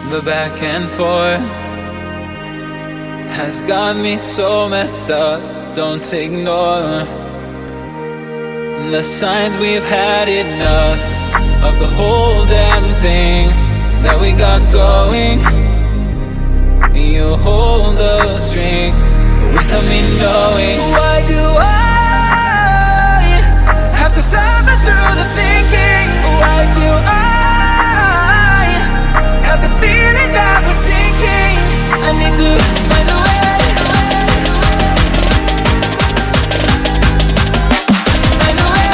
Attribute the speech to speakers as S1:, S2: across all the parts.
S1: The back and forth has got me so messed up. Don't ignore the signs. We've had enough of the whole damn thing that we got going. You hold the strings without me knowing. Why do I have to suffer through the thinking? Why do I have the feeling that we're sinking? I need to find a way. Find a way.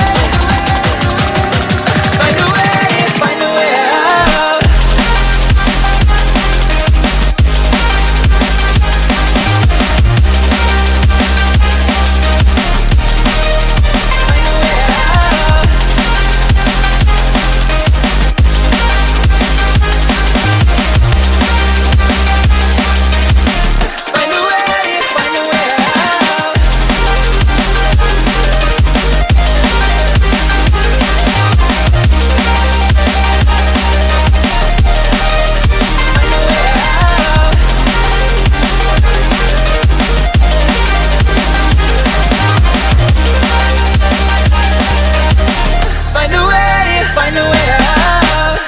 S1: Find a way. Find a way out.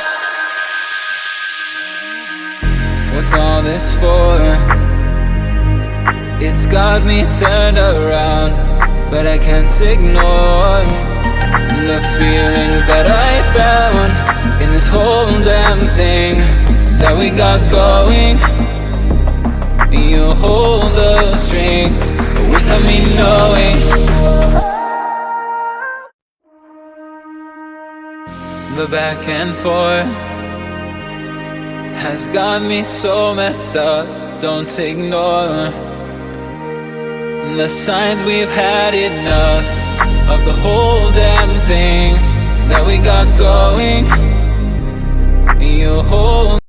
S1: What's all this for? It's got me turned around, but I can't ignore the feelings that I found in this whole damn thing that we got going. You hold the strings without me knowing. The back and forth has got me so messed up. Don't ignore the signs. We've had enough of the whole damn thing